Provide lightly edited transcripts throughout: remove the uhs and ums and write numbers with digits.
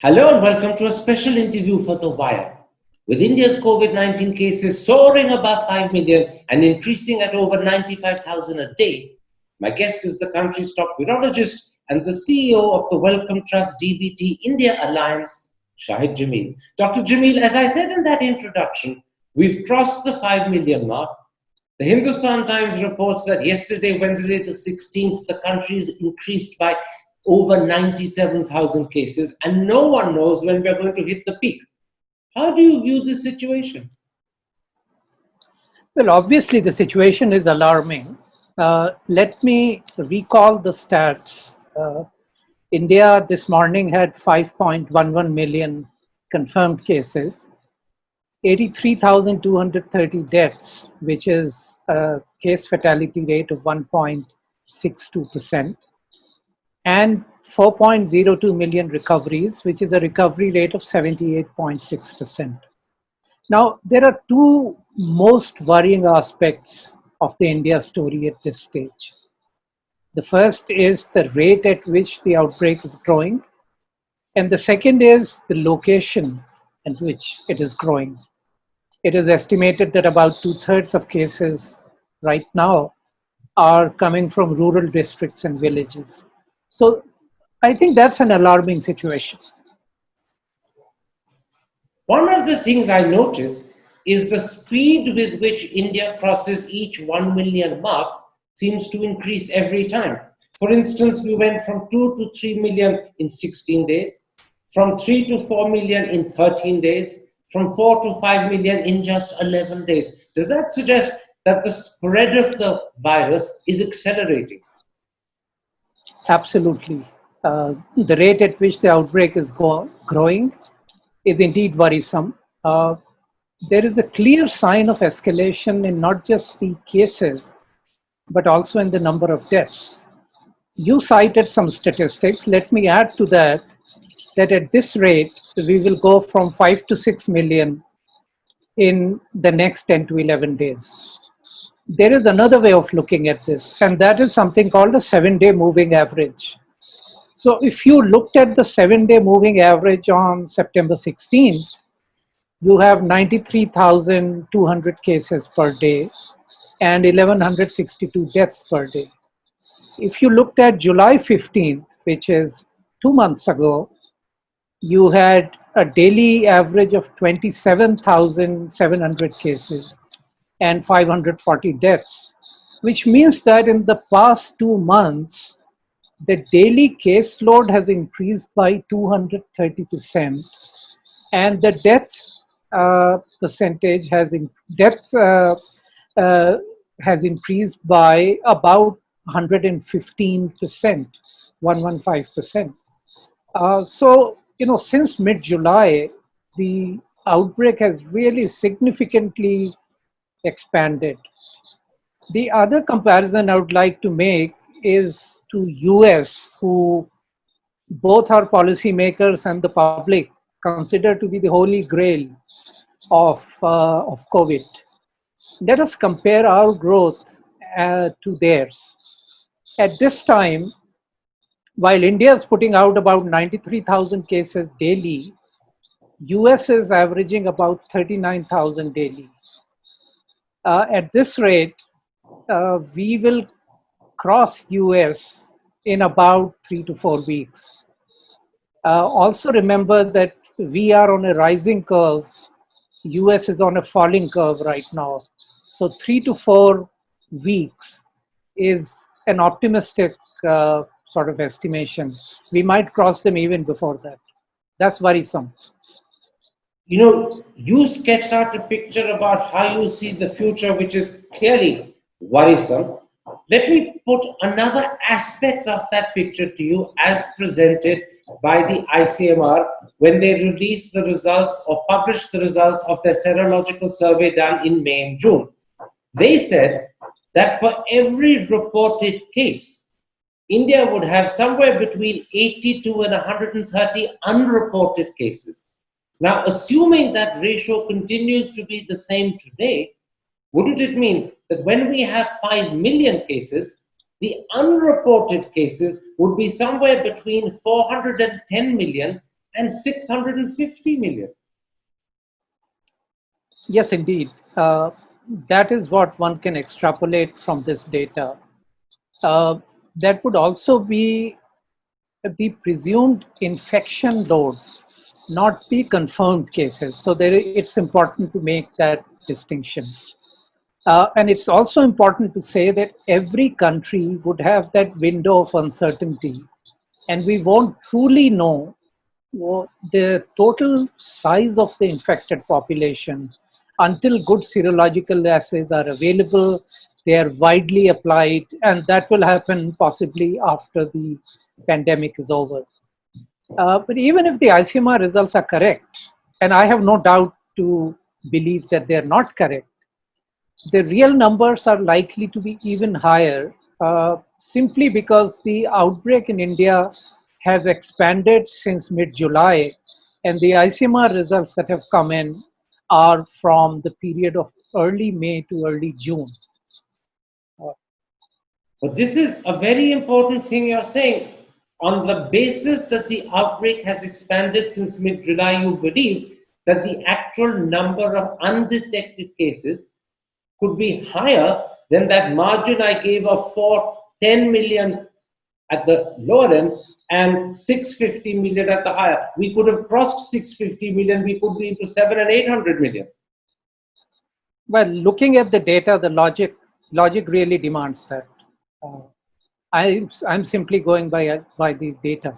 Hello and welcome to a special interview for The Wire. With India's COVID-19 cases soaring above 5 million and increasing at over 95,000 a day, my guest is the country's top virologist and the CEO of the Wellcome Trust DBT India Alliance, Shahid Jameel. Dr. Jameel, as I said in that introduction, we've crossed the 5 million mark. The Hindustan Times reports that yesterday, Wednesday the 16th, the country is increased by over 97,000 cases, and no one knows when we're going to hit the peak. How do you view this situation? Well, obviously, the situation is alarming. Let me recall the stats. India this morning had 5.11 million confirmed cases, 83,230 deaths, which is a case fatality rate of 1.62%, and 4.02 million recoveries, which is a recovery rate of 78.6%. Now, there are two most worrying aspects of the India story at this stage. The first is the rate at which the outbreak is growing, and the second is the location at which it is growing. It is estimated that about 2/3 of cases right now are coming from rural districts and villages. So I think that's an alarming situation. One of the things I notice is the speed with which India crosses each 1 million mark seems to increase every time. For instance, we went from 2 to 3 million in 16 days, from 3 to 4 million in 13 days, from 4 to 5 million in just 11 days. Does that suggest that the spread of the virus is accelerating? Absolutely. The rate at which the outbreak is growing is indeed worrisome. There is a clear sign of escalation in not just the cases, but also in the number of deaths. You cited some statistics. Let me add to that, that at this rate, we will go from 5 to 6 million in the next 10 to 11 days. There is another way of looking at this, and that is something called a 7-day moving average. So if you looked at the 7-day moving average on September 16th, you have 93,200 cases per day and 1,162 deaths per day. If you looked at July 15th, which is 2 months ago, you had a daily average of 27,700 cases and 540 deaths, which means that in the past 2 months, the daily caseload has increased by 230%, and the death percentage has increased by about 115%, 115%. So, since mid-July, the outbreak has really significantly expanded. The other comparison I would like to make is to US, who both our policymakers and the public consider to be the holy grail of COVID. Let us compare our growth to theirs. At this time, while India is putting out about 93,000 cases daily, US is averaging about 39,000 daily. At this rate, we will cross US in about 3 to 4 weeks. Also remember that we are on a rising curve. US is on a falling curve right now. So 3 to 4 weeks is an optimistic sort of estimation. We might cross them even before that. That's worrisome. You sketched out a picture about how you see the future, which is clearly worrisome. Let me put another aspect of that picture to you as presented by the ICMR when they released the results or published the results of their serological survey done in May and June. They said that for every reported case, India would have somewhere between 82 and 130 unreported cases. Now, assuming that ratio continues to be the same today, wouldn't it mean that when we have 5 million cases, the unreported cases would be somewhere between 410 million and 650 million. Yes, indeed. That is what one can extrapolate from this data. That would also be the presumed infection load, not the confirmed cases. So it's important to make that distinction. And it's also important to say that every country would have that window of uncertainty, and we won't truly know the total size of the infected population until good serological assays are available, they are widely applied, and that will happen possibly after the pandemic is over. But even if the ICMR results are correct, and I have no doubt to believe that they're not correct, the real numbers are likely to be even higher, simply because the outbreak in India has expanded since mid-July, and the ICMR results that have come in are from the period of early May to early June. But this is a very important thing you're saying. On the basis that the outbreak has expanded since mid July, you believe that the actual number of undetected cases could be higher than that margin I gave of 10 million at the lower end and 650 million at the higher. We could have crossed 650 million, we could be into 700 and 800 million. Well, looking at the data, the logic really demands that. I'm simply going by the data.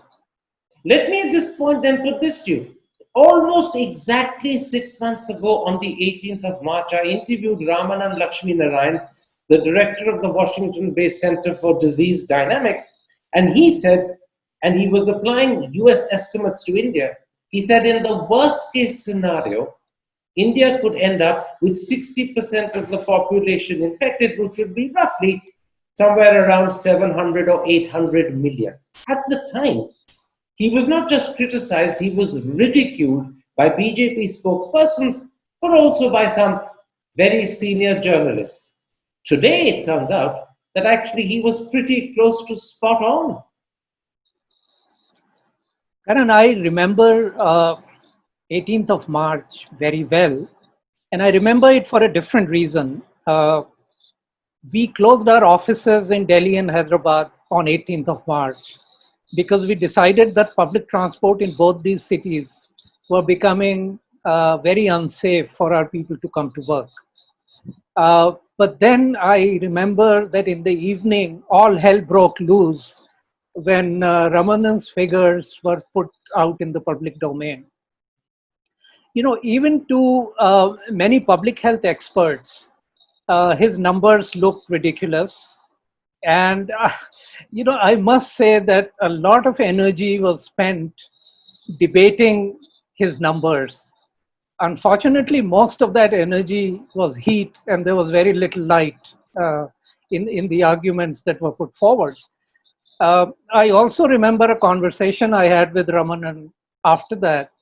Let me at this point then put this to you. Almost exactly 6 months ago, on the 18th of March, I interviewed Ramanan Lakshmi Narayan, the director of the Washington-based Center for Disease Dynamics, and he said, and he was applying US estimates to India, he said in the worst case scenario, India could end up with 60% of the population infected, which would be roughly somewhere around 700 or 800 million. At the time, he was not just criticized, he was ridiculed by BJP spokespersons, but also by some very senior journalists. Today, it turns out that actually he was pretty close to spot on. Karan, I remember 18th of March very well, and I remember it for a different reason. We closed our offices in Delhi and Hyderabad on 18th of March because we decided that public transport in both these cities were becoming very unsafe for our people to come to work. But then I remember that in the evening, all hell broke loose when Ramanan's figures were put out in the public domain. You know, even to many public health experts, his numbers looked ridiculous. And, you know, I must say that a lot of energy was spent debating his numbers. Unfortunately, most of that energy was heat, and there was very little light in the arguments that were put forward. I also remember a conversation I had with Ramanan after that,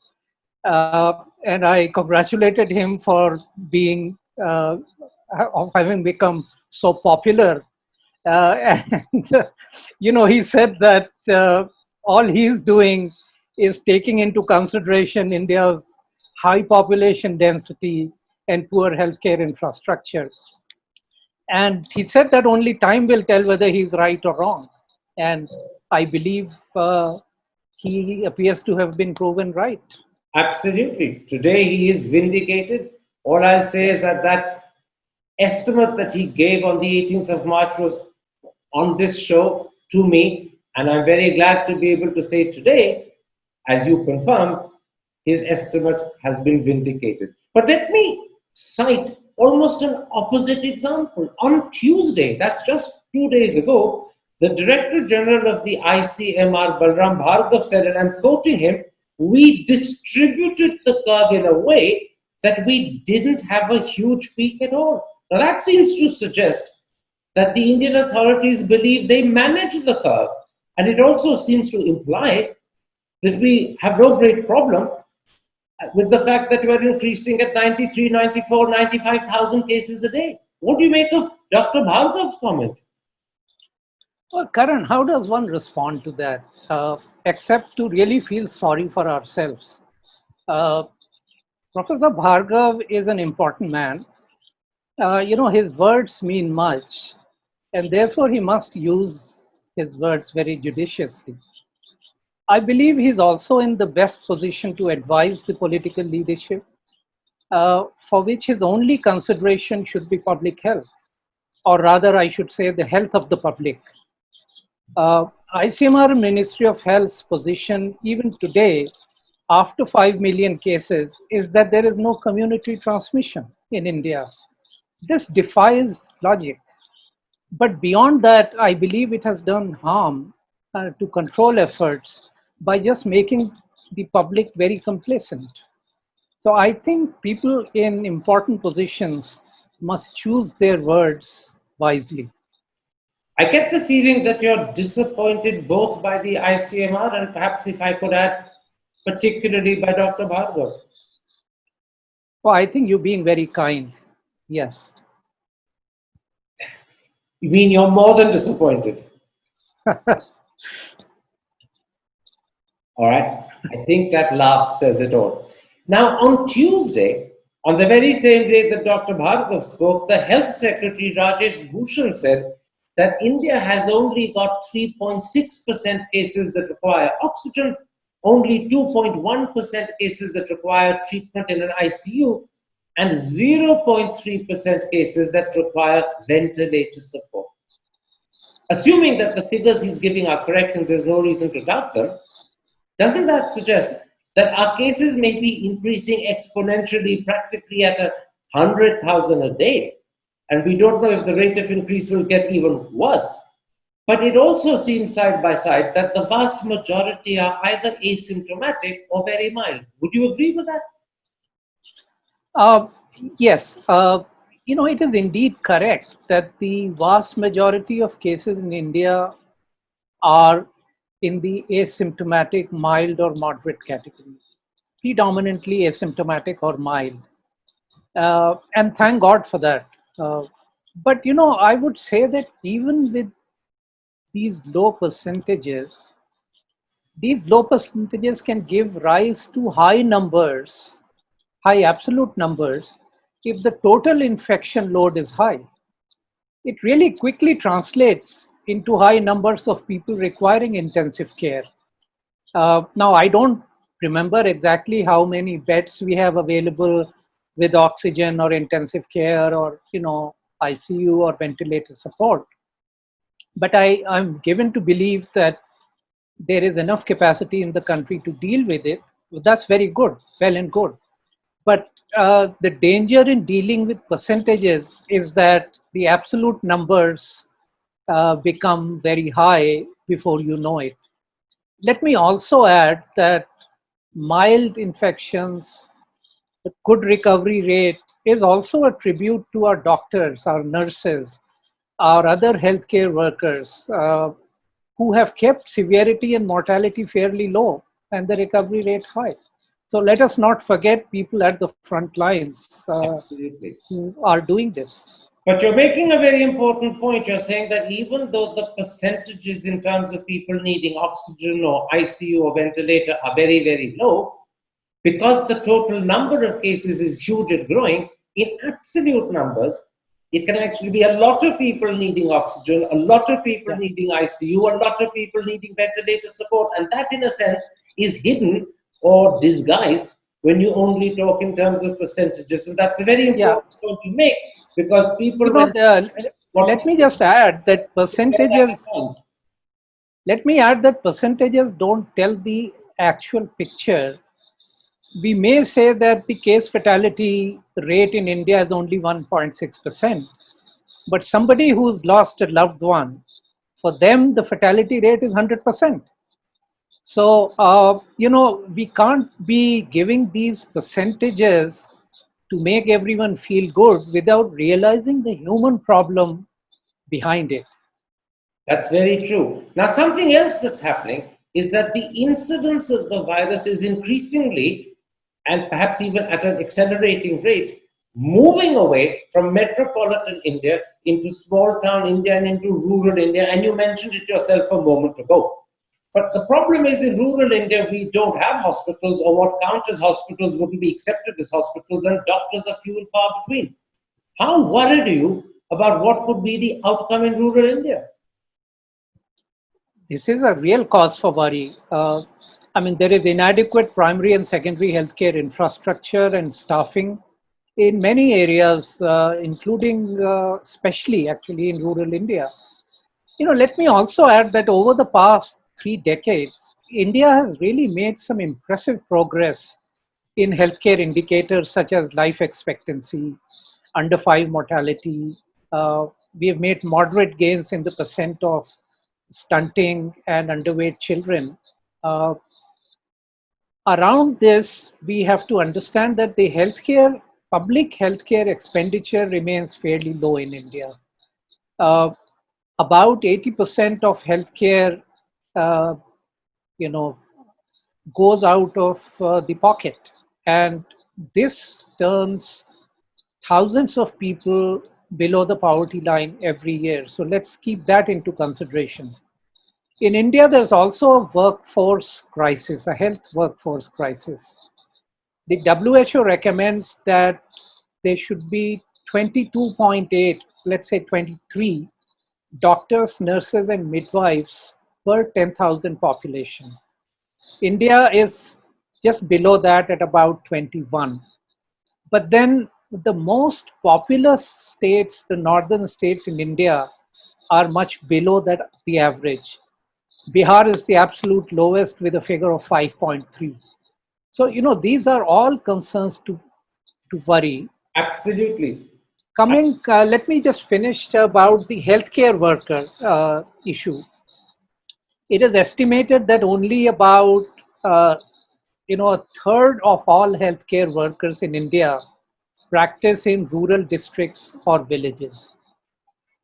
and I congratulated him for being, of having become so popular. And, you know, he said that all he's doing is taking into consideration India's high population density and poor healthcare infrastructure. And he said that only time will tell whether he's right or wrong. And I believe he appears to have been proven right. Absolutely. Today he is vindicated. All I'll say is that that estimate that he gave on the 18th of March was on this show to me, and I'm very glad to be able to say today, as you confirmed, his estimate has been vindicated. But let me cite almost an opposite example. On Tuesday, that's just 2 days ago, the Director General of the ICMR, Balram Bhargav, said, and I'm quoting him, we distributed the curve in a way that we didn't have a huge peak at all. Now that seems to suggest that the Indian authorities believe they manage the curve. And it also seems to imply that we have no great problem with the fact that we're increasing at 93, 94, 95,000 cases a day. What do you make of Dr. Bhargav's comment? Well, Karan, how does one respond to that? except to really feel sorry for ourselves. Uh, Professor Bhargav is an important man. His words mean much, and therefore he must use his words very judiciously. I believe he's also in the best position to advise the political leadership, for which his only consideration should be public health, or rather, I should say, the health of the public. ICMR Ministry of Health's position, even today, after 5 million cases, is that there is no community transmission in India. This defies logic. But beyond that, I believe it has done harm to control efforts by just making the public very complacent. So I think people in important positions must choose their words wisely. I get the feeling that you're disappointed both by the ICMR and perhaps, if I could add, particularly by Dr. Bhargav. So I think you're being very kind. Yes. You mean you're more than disappointed? All right. I think that laugh says it all. Now, on Tuesday, on the very same day that Dr. Bhargav spoke, the Health Secretary Rajesh Bhushan said that India has only got 3.6% cases that require oxygen, only 2.1% cases that require treatment in an ICU, and 0.3% cases that require ventilator support. Assuming that the figures he's giving are correct and there's no reason to doubt them, doesn't that suggest that our cases may be increasing exponentially, practically at 100,000 a day? And we don't know if the rate of increase will get even worse. But it also seems side by side that the vast majority are either asymptomatic or very mild. Would you agree with that? Uh, yes, it is indeed correct that the vast majority of cases in India are in the asymptomatic, mild, or moderate category, predominantly asymptomatic or mild. And thank God for that. But I would say that even with these low percentages, these low percentages can give rise to high numbers, high absolute numbers, if the total infection load is high. It really quickly translates into high numbers of people requiring intensive care. Now, I don't remember exactly how many beds we have available with oxygen or intensive care or ICU or ventilator support. But I'm given to believe that there is enough capacity in the country to deal with it. That's very good, well and good. But the danger in dealing with percentages is that the absolute numbers become very high before you know it. Let me also add that mild infections, the good recovery rate is also a tribute to our doctors, our nurses, our other healthcare workers who have kept severity and mortality fairly low and the recovery rate high. So let us not forget people at the front lines Absolutely. who are doing this. But you're making a very important point. You're saying that even though the percentages in terms of people needing oxygen or ICU or ventilator are very, very low, because the total number of cases is huge and growing, in absolute numbers, it can actually be a lot of people needing oxygen, a lot of people Yeah. needing ICU, a lot of people needing ventilator support. And that, in a sense, is hidden or disguised when you only talk in terms of percentages. And that's a very Yeah. important point to make because people, You know, when the, what let me just add that bear that in percentages, mind. let me add that percentages don't tell the actual picture. We may say that the case fatality rate in India is only 1.6%, but somebody who's lost a loved one, for them, the fatality rate is 100%. So, we can't be giving these percentages to make everyone feel good without realizing the human problem behind it. That's very true. Now, something else that's happening is that the incidence of the virus is increasingly, and perhaps even at an accelerating rate, moving away from metropolitan India into small town India and into rural India. And you mentioned it yourself a moment ago. But the problem is in rural India, we don't have hospitals, or what count as hospitals wouldn't be accepted as hospitals, and doctors are few and far between. How worried are you about what could be the outcome in rural India? This is a real cause for worry. I mean, there is inadequate primary and secondary healthcare infrastructure and staffing in many areas, including especially actually in rural India. Let me also add that over the past 3 decades, India has really made some impressive progress in healthcare indicators such as life expectancy, under five mortality. Uh, we have made moderate gains in the percent of stunting and underweight children. Uh, Around this, we have to understand that the public healthcare expenditure remains fairly low in India. Uh, about 80% of healthcare, uh, you know, goes out of the pocket, and this turns thousands of people below the poverty line every year. So let's keep that into consideration. In India, there's also a workforce crisis, a health workforce crisis. The WHO recommends that there should be 22.8, let's say 23 doctors, nurses, and midwives per 10,000 population. India is just below that at about 21. But then the most populous states, the northern states in India, are much below that, the average. Bihar is the absolute lowest with a figure of 5.3. So, these are all concerns to worry. Absolutely. Let me just finish about the healthcare worker issue. It is estimated that only about a third of all healthcare workers in India practice in rural districts or villages.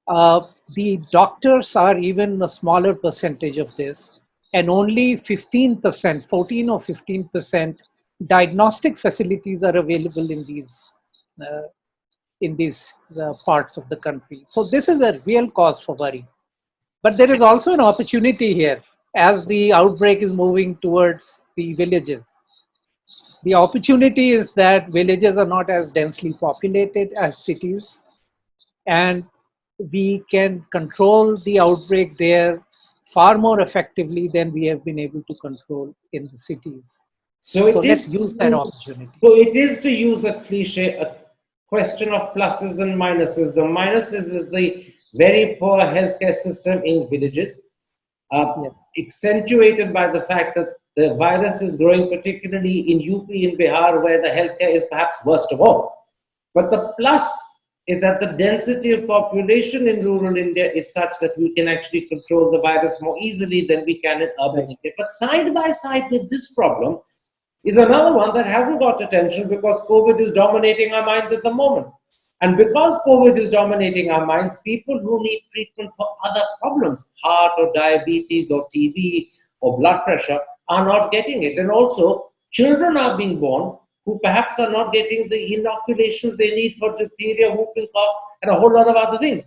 The doctors are even a smaller percentage of this, and only 15%, 14 or 15% diagnostic facilities are available uh, in these parts of the country. So this is a real cause for worry. But there is also an opportunity here as the outbreak is moving towards the villages. The opportunity is that villages are not as densely populated as cities, and we can control the outbreak there far more effectively than we have been able to control in the cities. So So it is let's to use that use, opportunity. so it is to use a cliche, a question of pluses and minuses. The minuses is the very poor healthcare system in villages, Yes. accentuated by the fact that the virus is growing, particularly in UP and Bihar, where the healthcare is perhaps worst of all. But the plus is that the density of population in rural India is such that we can actually control the virus more easily than we can in urban India. But side by side with this problem is another one that hasn't got attention because COVID is dominating our minds at the moment. And because COVID is dominating our minds, people who need treatment for other problems, heart or diabetes or TB or blood pressure, are not getting it. And also, children are being born who perhaps are not getting the inoculations they need for diphtheria, whooping cough, and a whole lot of other things.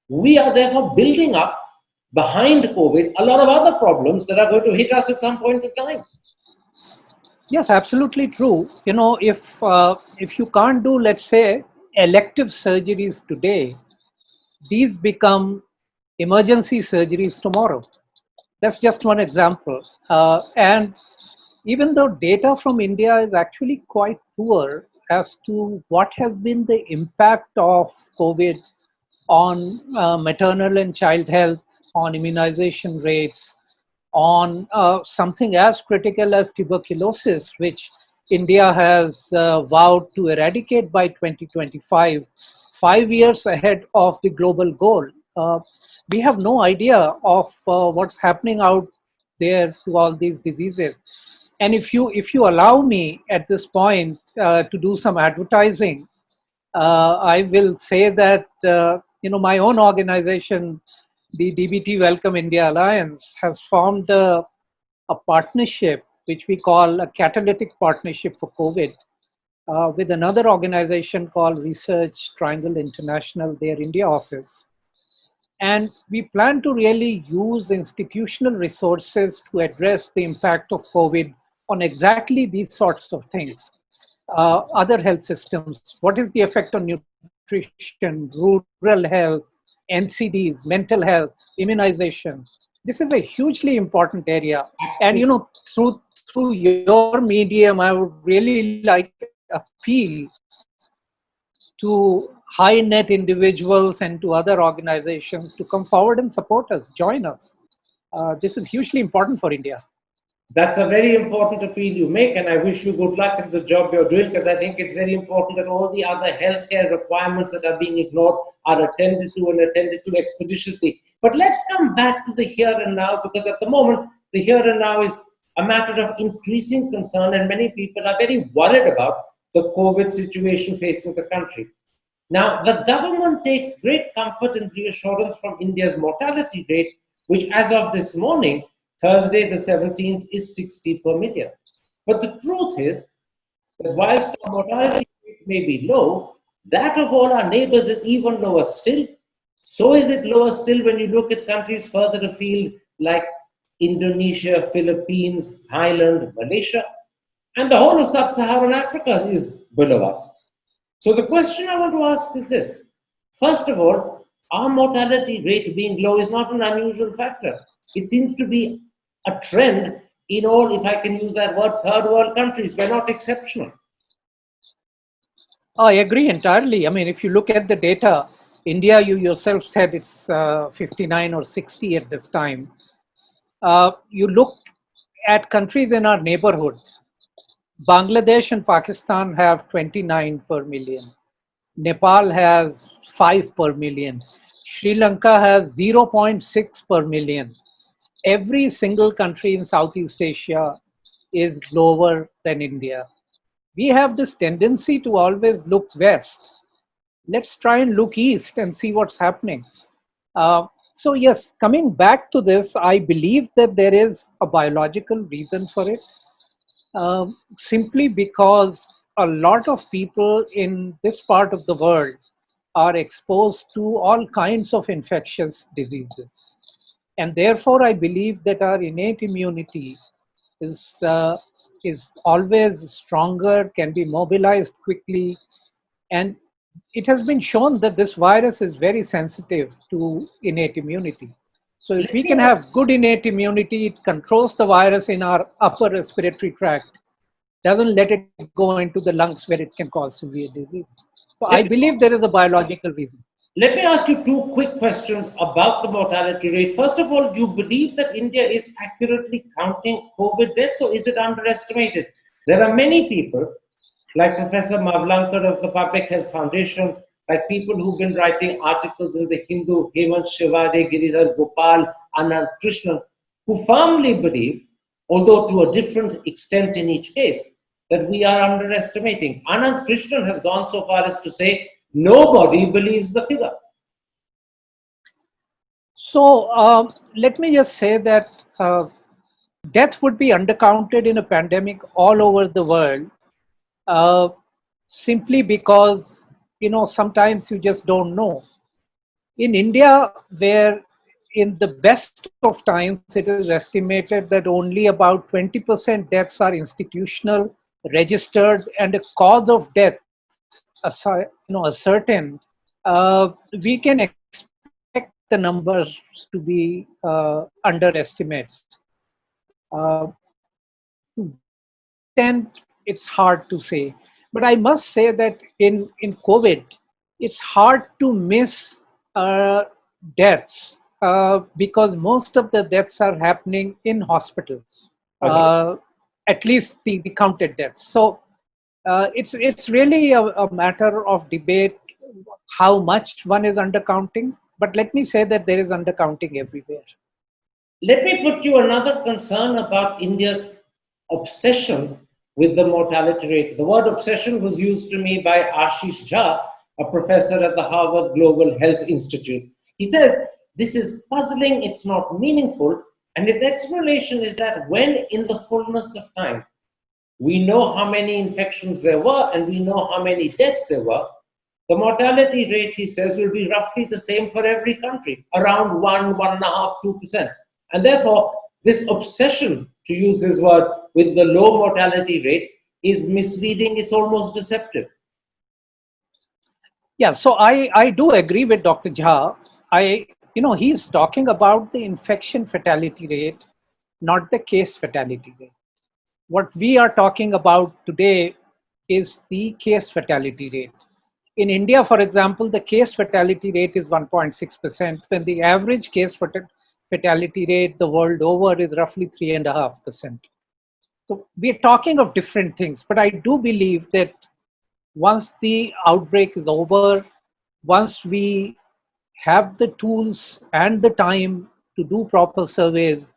We are therefore building up behind COVID a lot of other problems that are going to hit us at some point of time. Yes, absolutely true. If you can't do, let's say, elective surgeries today, these become emergency surgeries tomorrow. That's just one example. And even though data from India is actually quite poor as to what has been the impact of COVID on maternal and child health, on immunization rates, on something as critical as tuberculosis, which India has vowed to eradicate by 2025, 5 years ahead of the global goal. We have no idea of what's happening out there to all these diseases. And if you allow me at this point to do some advertising, I will say that my own organization, the DBT Welcome India Alliance, has formed a partnership which we call a catalytic partnership for COVID with another organization called Research Triangle International, their India office. And we plan to really use institutional resources to address the impact of COVID on exactly these sorts of things. Other health systems, what is the effect on nutrition, rural health, NCDs, mental health, immunization? This is a hugely important area. And through your medium, I would really like to appeal to high net individuals and to other organizations to come forward and support us, join us. This is hugely important for India. That's a very important appeal you make, and I wish you good luck in the job you're doing, because I think it's very important that all the other healthcare requirements that are being ignored are attended to and attended to expeditiously. But let's come back to the here and now, because at the moment, the here and now is a matter of increasing concern, and many people are very worried about the COVID situation facing the country. Now, the government takes great comfort and reassurance from India's mortality rate, which as of this morning, Thursday the 17th, is 60 per million. But the truth is that whilst our mortality rate may be low, that of all our neighbors is even lower still. So is it lower still when you look at countries further afield like Indonesia, Philippines, Thailand, Malaysia, and the whole of sub-Saharan Africa is below us. So the question I want to ask is this. First of all, our mortality rate being low is not an unusual factor. It seems to be a trend in all, if I can use that word, third world countries. We're not exceptional. I agree entirely. I mean, if you look at the data, India, you yourself said it's 59 or 60 at this time. You look at countries in our neighborhood, Bangladesh and Pakistan have 29 per million. Nepal has 5 per million. Sri Lanka has 0.6 per million. Every single country in Southeast Asia is lower than India. We have this tendency to always look west. Let's try and look east and see what's happening. So, yes, coming back to this, I believe that there is a biological reason for it. Simply because a lot of people in this part of the world are exposed to all kinds of infectious diseases. And therefore, I believe that our innate immunity is, uh, is always stronger, can be mobilized quickly. And it has been shown that this virus is very sensitive to innate immunity. So if we can have good innate immunity, it controls the virus in our upper respiratory tract, doesn't let it go into the lungs where it can cause severe disease. So I Let me, believe there is a biological reason. let me ask you two quick questions about the mortality rate. First of all, do you believe that India is accurately counting COVID deaths, or is it underestimated? There are many people like Professor Mavlankar of the Public Health Foundation, like people who've been writing articles in the Hindu, Hemant Shivade, Giridhar Gopal, Anand Krishnan, who firmly believe, although to a different extent in each case, that we are underestimating. Anand Krishnan has gone so far as to say nobody believes the figure. So let me just say that death would be undercounted in a pandemic all over the world, uh, simply because sometimes you just don't know. In India, where in the best of times it is estimated that only about 20% deaths are institutional, registered, and a cause of death ascertained, we can expect the numbers to be underestimates. To what extent, it's hard to say. But I must say that in COVID, it's hard to miss deaths because most of the deaths are happening in hospitals, Okay. at least the counted deaths. So it's really a matter of debate how much one is undercounting. But let me say that there is undercounting everywhere. Let me put you another concern about India's obsession with the mortality rate. The word obsession was used to me by Ashish Jha, a professor at the Harvard Global Health Institute. He says, this is puzzling, it's not meaningful, and his explanation is that when in the fullness of time, we know how many infections there were and we know how many deaths there were, The mortality rate, he says, will be roughly the same for every country, around 1.5%, 2%. And therefore, this obsession, to use his word, with the low mortality rate is misleading, it's almost deceptive. Yeah, so I do agree with Dr. Jha. He's talking about the infection fatality rate, not the case fatality rate. What we are talking about today is the case fatality rate. In India, for example, the case fatality rate is 1.6%, when the average case fatality rate the world over is roughly 3.5%. So we're talking of different things, but I do believe that once the outbreak is over, once we have the tools and the time to do proper surveys,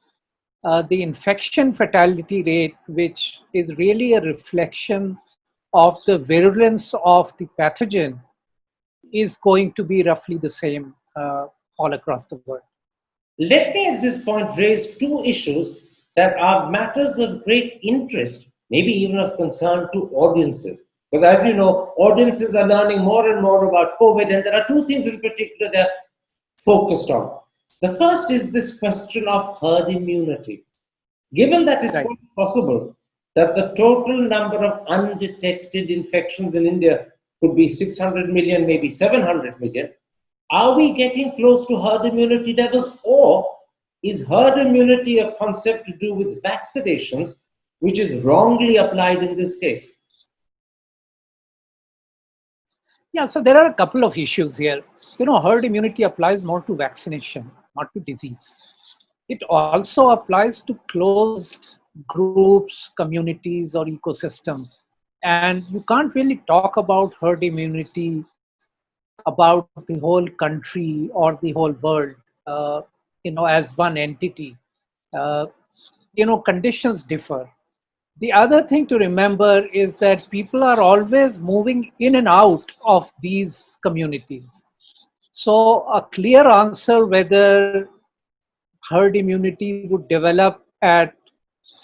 the infection fatality rate, which is really a reflection of the virulence of the pathogen, is going to be roughly the same all across the world. Let me at this point raise two issues that are matters of great interest, maybe even of concern to audiences. Because as you know, audiences are learning more and more about COVID, and there are two things in particular they're focused on. The first is this question of herd immunity. Given that it's Right. quite possible that the total number of undetected infections in India could be 600 million, maybe 700 million, are we getting close to herd immunity levels, or is herd immunity a concept to do with vaccinations, which is wrongly applied in this case? Yeah, so there are a couple of issues here. Herd immunity applies more to vaccination, not to disease. It also applies to closed groups, communities, or ecosystems. And you can't really talk about herd immunity about the whole country or the whole world, as one entity. Uh, Conditions differ. The other thing to remember is that people are always moving in and out of these communities. So, a clear answer whether herd immunity would develop at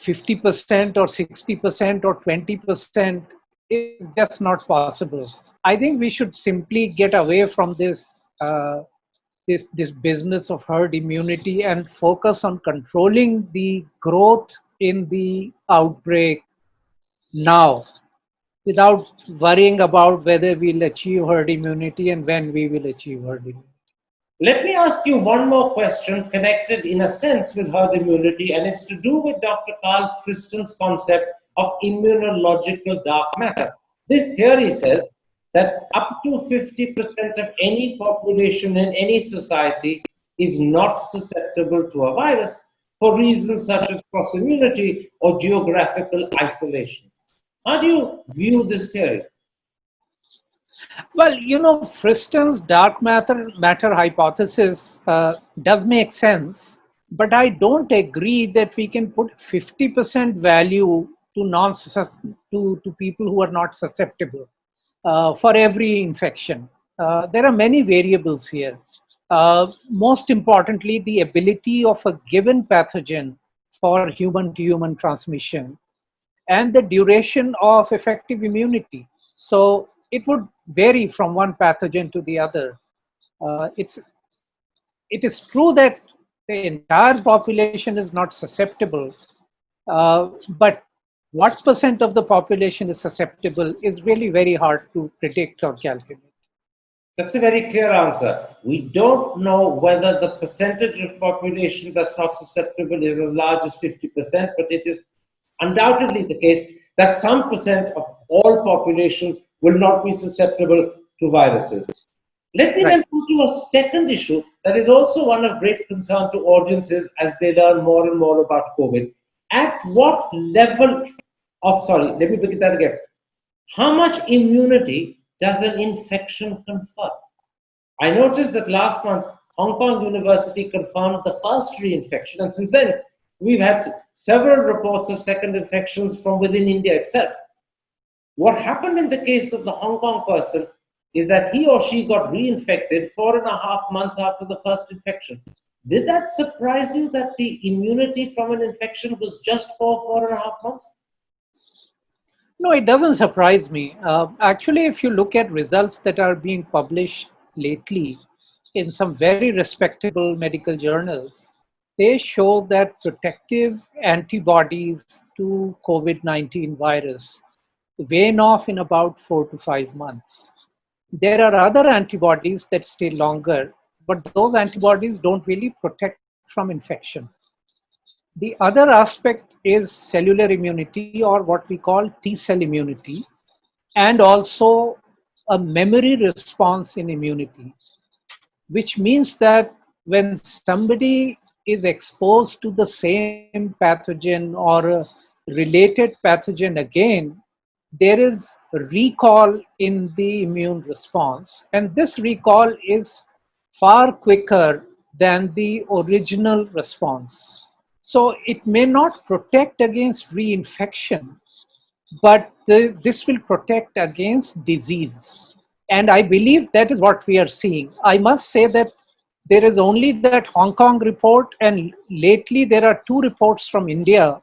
50% or 60% or 20% is just not possible. I think we should simply get away from this business of herd immunity and focus on controlling the growth in the outbreak now, without worrying about whether we'll achieve herd immunity and when we will achieve herd immunity. Let me ask you one more question connected in a sense with herd immunity, and it's to do with Dr. Carl Friston's concept of immunological dark matter. This theory says that up to 50% of any population in any society is not susceptible to a virus for reasons such as cross immunity or geographical isolation. How do you view this theory? Well, Friston's dark matter hypothesis does make sense, but I don't agree that we can put 50% value to to people who are not susceptible for every infection. There are many variables here. Most importantly, the ability of a given pathogen for human to human transmission and the duration of effective immunity. So it would vary from one pathogen to the other. It is true that the entire population is not susceptible, but what percent of the population is susceptible is really very hard to predict or calculate. That's a very clear answer. We don't know whether the percentage of population that's not susceptible is as large as 50%, but it is undoubtedly the case that some percent of all populations will not be susceptible to viruses. Let me Right. then put to a second issue that is also one of great concern to audiences as they learn more and more about COVID. At what level of, sorry, let me begin that again. How much immunity does an infection confer? I noticed that last month, Hong Kong University confirmed the first reinfection, and since then, we've had several reports of second infections from within India itself. What happened in the case of the Hong Kong person is that he or she got reinfected 4.5 months after the first infection. Did that surprise you that the immunity from an infection was just for 4.5 months? No, it doesn't surprise me. Actually, if you look at results that are being published lately in some very respectable medical journals, they show that protective antibodies to COVID-19 virus wane off in about 4 to 5 months. There are other antibodies that stay longer, but those antibodies don't really protect from infection. The other aspect is cellular immunity, or what we call T cell immunity, and also a memory response in immunity, which means that when somebody is exposed to the same pathogen or a related pathogen again, there is recall in the immune response. And this recall is far quicker than the original response. So it may not protect against reinfection, but this will protect against disease. And I believe that is what we are seeing. I must say that there is only that Hong Kong report, and lately there are two reports from India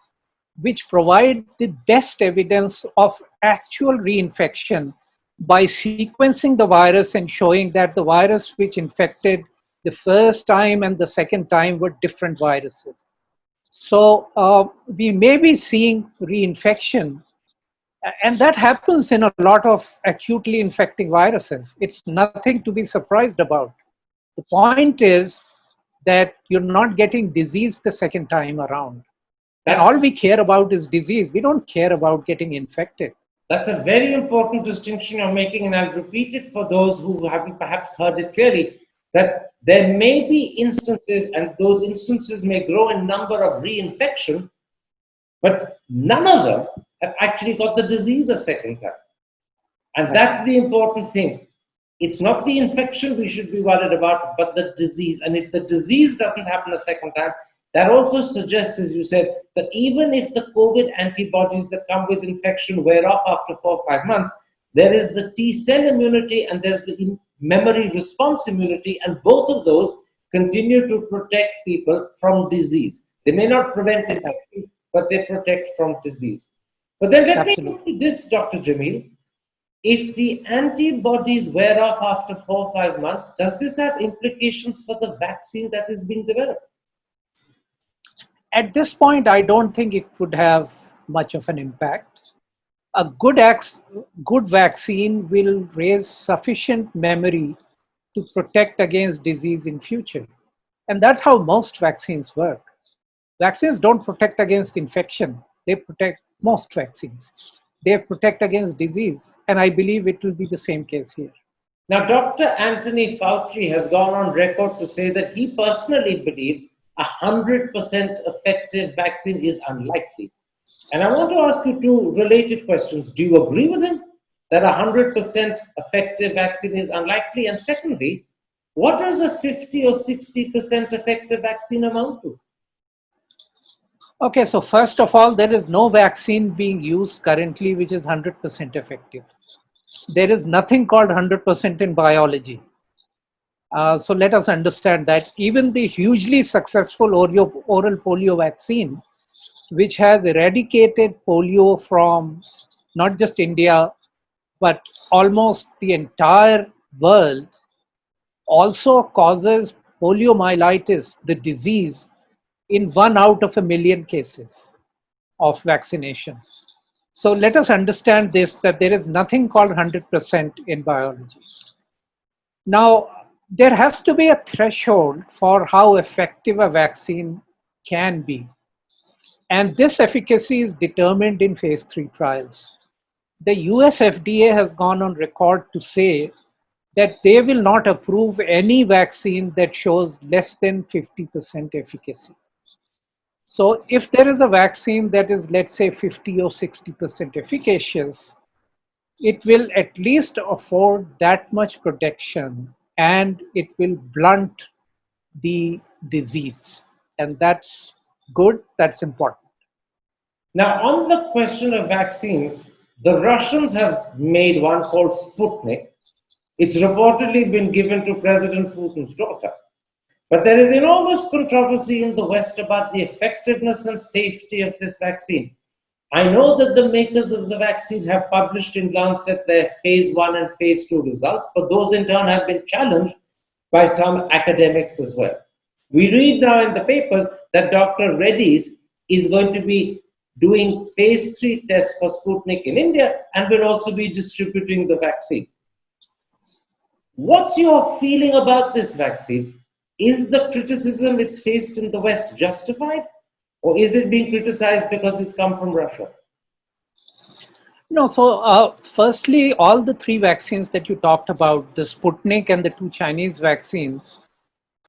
which provide the best evidence of actual reinfection by sequencing the virus and showing that the virus which infected the first time and the second time were different viruses. So we may be seeing reinfection, and that happens in a lot of acutely infecting viruses. It's nothing to be surprised about. The point is that you're not getting disease the second time around. And That's all we care about is disease. We don't care about getting infected. That's a very important distinction you're making, and I'll repeat it for those who haven't perhaps heard it clearly, that there may be instances, and those instances may grow in number of reinfection, but none of them have actually got the disease a second time. And that's the important thing. It's not the infection we should be worried about, but the disease. And if the disease doesn't happen a second time, that also suggests, as you said, that even if the COVID antibodies that come with infection wear off after 4 or 5 months, there is the T cell immunity and there's the memory response immunity, and both of those continue to protect people from disease. They may not prevent infection, but they protect from disease. But then let me ask Absolutely. you this, Dr. Jameel. If the antibodies wear off after 4 or 5 months, does this have implications for the vaccine that is being developed? At this point, I don't think it would have much of an impact. A good vaccine will raise sufficient memory to protect against disease in future. And that's how most vaccines work. Vaccines don't protect against infection. They protect most vaccines. They protect against disease. And I believe it will be the same case here. Now, Dr. Anthony Fauci has gone on record to say that he personally believes 100% effective vaccine is unlikely. And I want to ask you two related questions. Do you agree with him that 100% effective vaccine is unlikely? And secondly, what does a 50 or 60% effective vaccine amount to? Okay, so first of all, there is no vaccine being used currently which is 100% effective. There is nothing called 100% in biology. So let us understand that even the hugely successful oral polio vaccine, which has eradicated polio from not just India, but almost the entire world, also causes poliomyelitis, the disease, in 1 out of 1 million cases of vaccination. So let us understand this, that there is nothing called 100% in biology. Now, there has to be a threshold for how effective a vaccine can be. And this efficacy is determined in phase 3 trials. The US FDA has gone on record to say that they will not approve any vaccine that shows less than 50% efficacy. So if there is a vaccine that is, let's say, 50 or 60% efficacious, it will at least afford that much protection, and it will blunt the disease. And that's good, that's important. Now, on the question of vaccines, the Russians have made one called Sputnik. It's reportedly been given to President Putin's daughter. But there is enormous controversy in the West about the effectiveness and safety of this vaccine. I know that the makers of the vaccine have published in Lancet their phase 1 and phase 2 results, but those in turn have been challenged by some academics as well. We read now in the papers that Dr. Reddy's is going to be doing phase 3 tests for Sputnik in India and will also be distributing the vaccine. What's your feeling about this vaccine? Is the criticism it's faced in the West justified? Or is it being criticized because it's come from Russia? No, so firstly, all the three vaccines that you talked about, the Sputnik and the two Chinese vaccines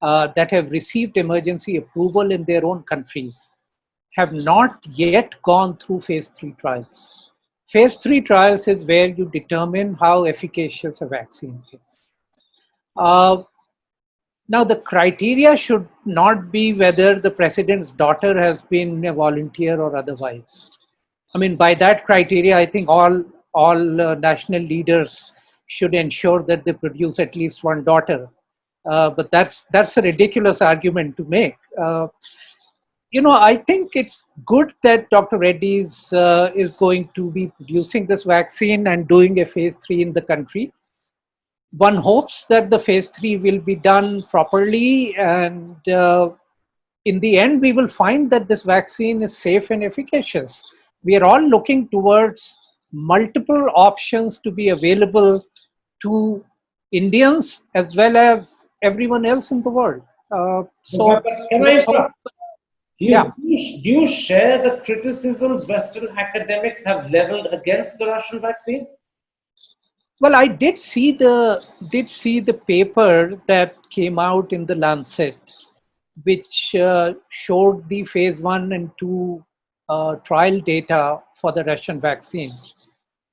that have received emergency approval in their own countries, have not yet gone through phase 3 trials. Phase 3 trials is where you determine how efficacious a vaccine is. Uh, Now, the criteria should not be whether the president's daughter has been a volunteer or otherwise. I mean, by that criteria, I think all national leaders should ensure that they produce at least one daughter. But that's a ridiculous argument to make. I think it's good that Dr. Reddy's is going to be producing this vaccine and doing a phase 3 in the country. One hopes that the phase 3 will be done properly, and in the end we will find that this vaccine is safe and efficacious. We are all looking towards multiple options to be available to Indians as well as everyone else in the world. But So can I let's hope. interrupt? Yeah. Do you share the criticisms Western academics have leveled against the Russian vaccine? Well, I did see the paper that came out in the Lancet, which showed the phase 1 and 2 trial data for the Russian vaccine.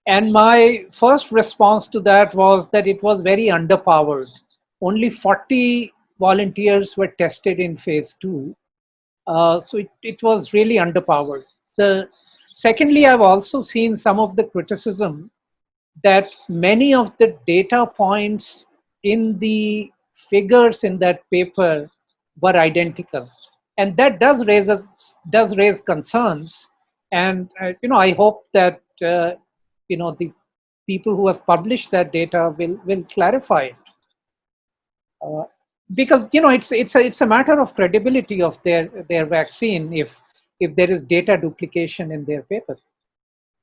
And my first response to that was that it was very underpowered. Only 40 volunteers were tested in phase 2. So it was really underpowered. Secondly, I've also seen some of the criticism that many of the data points in the figures in that paper were identical, and that does raise concerns. And I hope that the people who have published that data will clarify it, uh, because it's a matter of credibility of their vaccine if there is data duplication in their paper.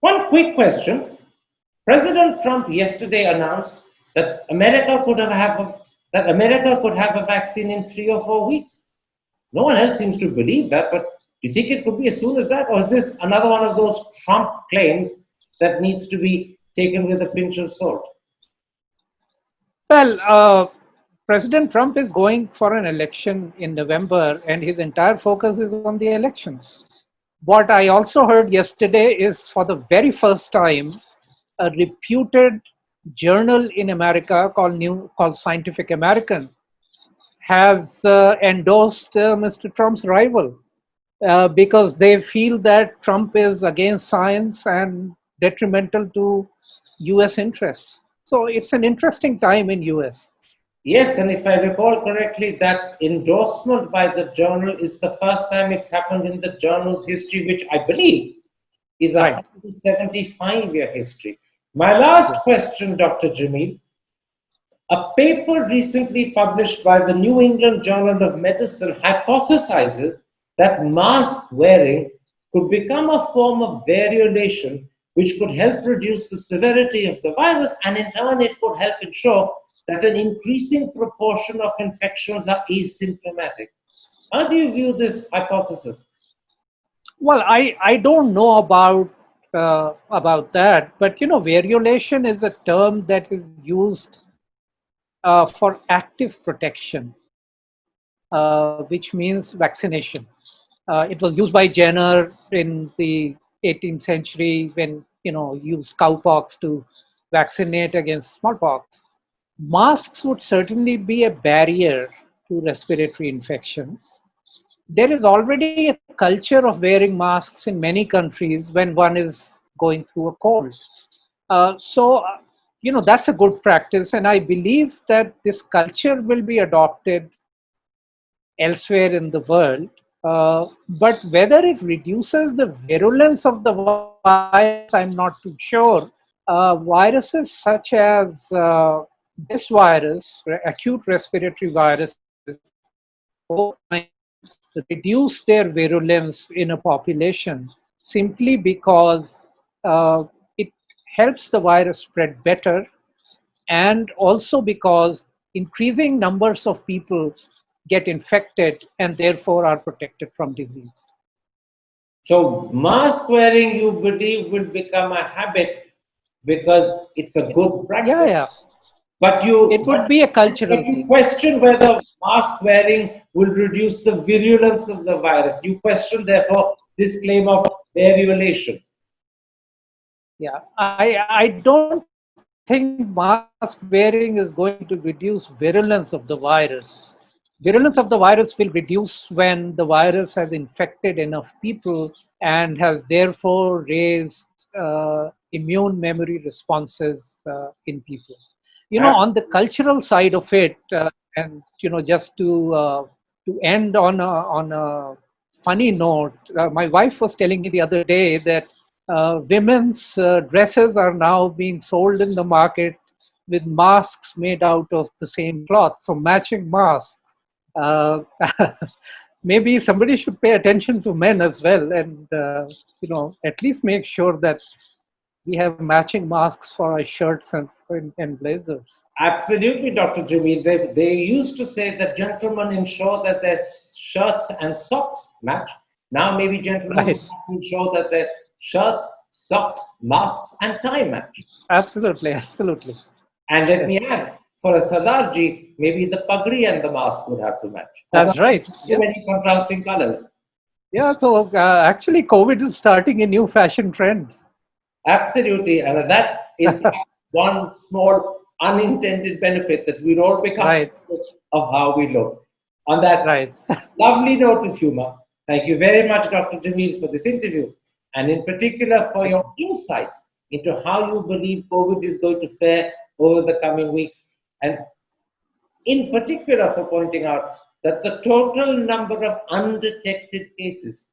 One quick question. President Trump yesterday announced that America could have a vaccine in 3 or 4 weeks. No one else seems to believe that, but do you think it could be as soon as that, or is this another one of those Trump claims that needs to be taken with a pinch of salt? Well, President Trump is going for an election in November, and his entire focus is on the elections. What I also heard yesterday is, for the very first time, a reputed journal in America called Scientific American has endorsed Mr. Trump's rival because they feel that Trump is against science and detrimental to U.S. interests. So it's an interesting time in U.S. Yes, and if I recall correctly, that endorsement by the journal is the first time it's happened in the journal's history, which I believe is a Right. 175-year history. My last question, Dr. Jameel. A paper recently published by the New England Journal of Medicine hypothesizes that mask wearing could become a form of variolation which could help reduce the severity of the virus, and in turn it could help ensure that an increasing proportion of infections are asymptomatic. How do you view this hypothesis? Well, I don't know about that, but variolation is a term that is used for active protection, which means vaccination. It was used by Jenner in the 18th century when used cowpox to vaccinate against smallpox. Masks would certainly be a barrier to respiratory infections. There is already a culture of wearing masks in many countries when one is going through a cold. That's a good practice, and I believe that this culture will be adopted elsewhere in the world. But whether it reduces the virulence of the virus, I'm not too sure. Viruses such as this virus, acute respiratory viruses, over time reduce their virulence in a population simply because it helps the virus spread better, and also because increasing numbers of people get infected and therefore are protected from disease. So mask wearing, you believe, will become a habit because it's a good Yeah, practice. yeah. But It would be a cultural you thing. question whether mask wearing will reduce the virulence of the virus. You question, therefore, this claim of variolation. Yeah, I don't think mask wearing is going to reduce virulence of the virus. Virulence of the virus will reduce when the virus has infected enough people and has therefore raised immune memory responses in people. On the cultural side of it, and just to end on a funny note, my wife was telling me the other day that women's dresses are now being sold in the market with masks made out of the same cloth, so matching masks. Uh, Maybe somebody should pay attention to men as well, and at least make sure that we have matching masks for our shirts and blazers. Absolutely, Dr. Jameel. They used to say that gentlemen ensure that their shirts and socks match. Now, maybe gentlemen Right. have to ensure that their shirts, socks, masks, and tie match. Absolutely, absolutely. And let Yes, me add, for a Sardarji, maybe the pagri and the mask would have to match. that's right. Too Yeah. many contrasting colors. Yeah, so actually, COVID is starting a new fashion trend. Absolutely. And that is one small unintended benefit that we'll all become Right, conscious of how we look. On that right. lovely note of humor, thank you very much, Dr. Jameel, for this interview, and in particular for your insights into how you believe COVID is going to fare over the coming weeks, and in particular for pointing out that the total number of undetected cases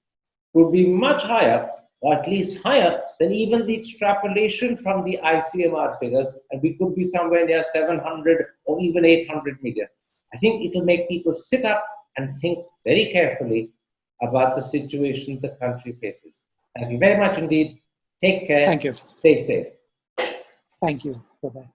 would be much higher, or at least higher, than even the extrapolation from the ICMR figures, and we could be somewhere near 700 or even 800 million. I think it will make people sit up and think very carefully about the situation the country faces. Thank you very much indeed. Take care. Thank you. Stay safe. Thank you. Bye bye.